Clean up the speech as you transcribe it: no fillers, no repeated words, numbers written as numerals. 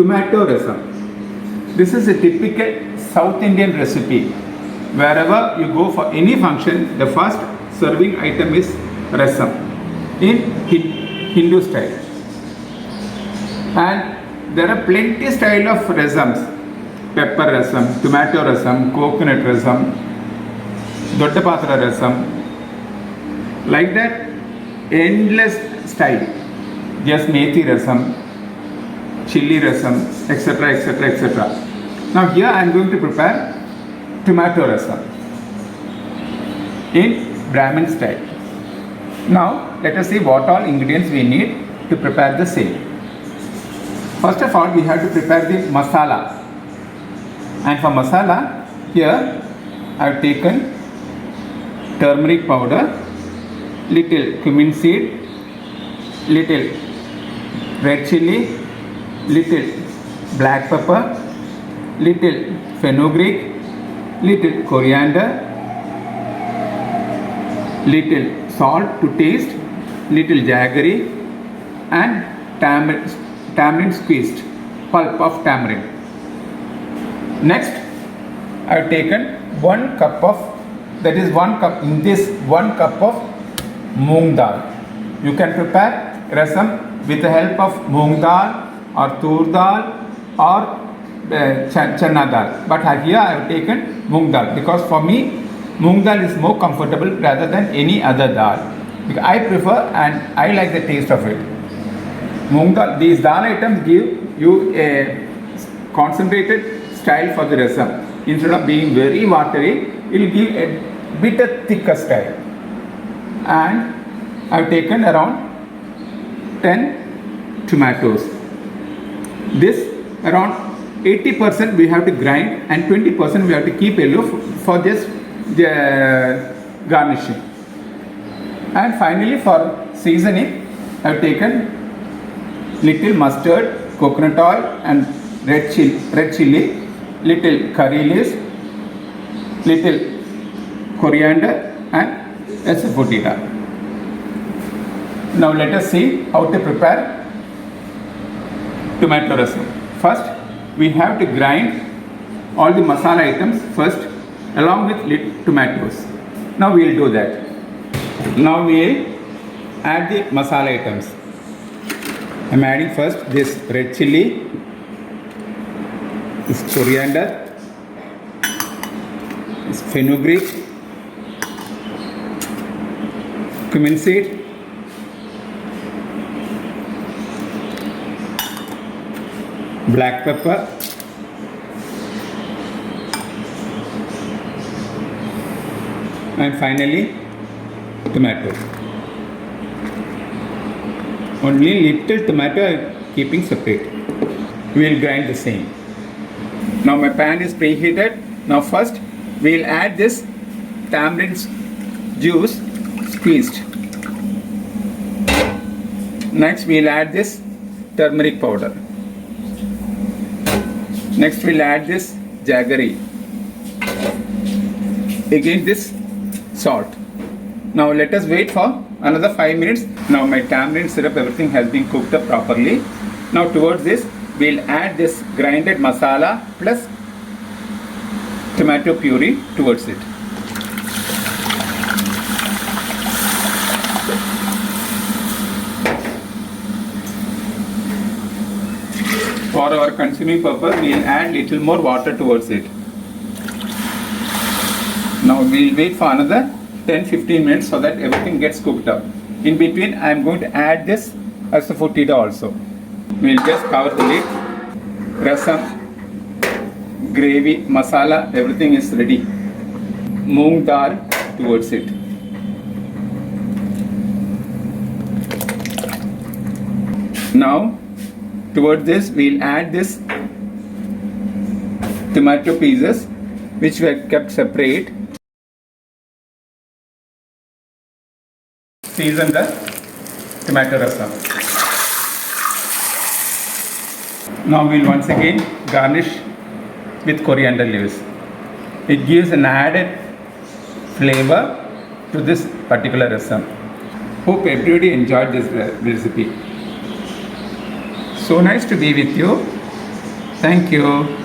tomato rasam. This is a typical South Indian recipe. Wherever you go for any function, the first serving item is rasam in Hindu style. And there are plenty style of rasams. Pepper rasam, tomato rasam, coconut rasam, doddapatra rasam. Like that, endless style. Just methi rasam, chilli rasam, etc., etc., etc. Now here I am going to prepare tomato rasam in Brahmin style. Now let us see what all ingredients we need to prepare the same. First of all, we have to prepare the masala. And for masala, here I have taken turmeric powder, little cumin seed, little red chilli, little black pepper, little fenugreek, little coriander, little salt to taste, little jaggery, and tamarind squeezed, pulp of tamarind. Next, I have taken 1 cup of, that is 1 cup, in this 1 cup of moong dal. You can prepare rasam with the help of moong dal or tur dal or chana dal. But here I have taken moong dal because for me moong dal is more comfortable rather than any other dal. Because I prefer and I like the taste of it. Moong dal, these dal items give you a concentrated style for the rasam. Instead of being very watery, it will give a bit of thicker style. And I have taken around 10 tomatoes. This around 80% we have to grind and 20% we have to keep aloof for just garnishing. And finally for seasoning, I have taken little mustard, coconut oil and red chilli, little curry leaves, little coriander and asafoetida. Now let us see how to prepare tomato rasam. First, we have to grind all the masala items first along with tomatoes. Now we will do that. Now we will add the masala items. I am adding first this red chilli, this coriander, this fenugreek, cumin seed, black pepper, and finally tomato. Only little tomato I am keeping separate. We will grind the same. Now my pan is preheated. Now first we will add this tamarind juice squeezed. Next we will add this turmeric powder. Next we will add this jaggery. Again this salt. Now let us wait for another 5 minutes. Now my tamarind syrup, everything has been cooked up properly. Now towards this we will add this grinded masala plus tomato puree towards it. For our consuming purpose, we will add little more water towards it. Now we will wait for another 10-15 minutes so that everything gets cooked up. In between, I am going to add this asafoetida also. We will just cover the lid. Rasam, gravy, masala, everything is ready. Moong dal towards it. Now towards this we will add this tomato pieces which were kept separate. Season the tomato rasam. Now we will once again garnish with coriander leaves. It gives an added flavor to this particular rasam. Hope everybody enjoyed this recipe. So nice to be with you. Thank you.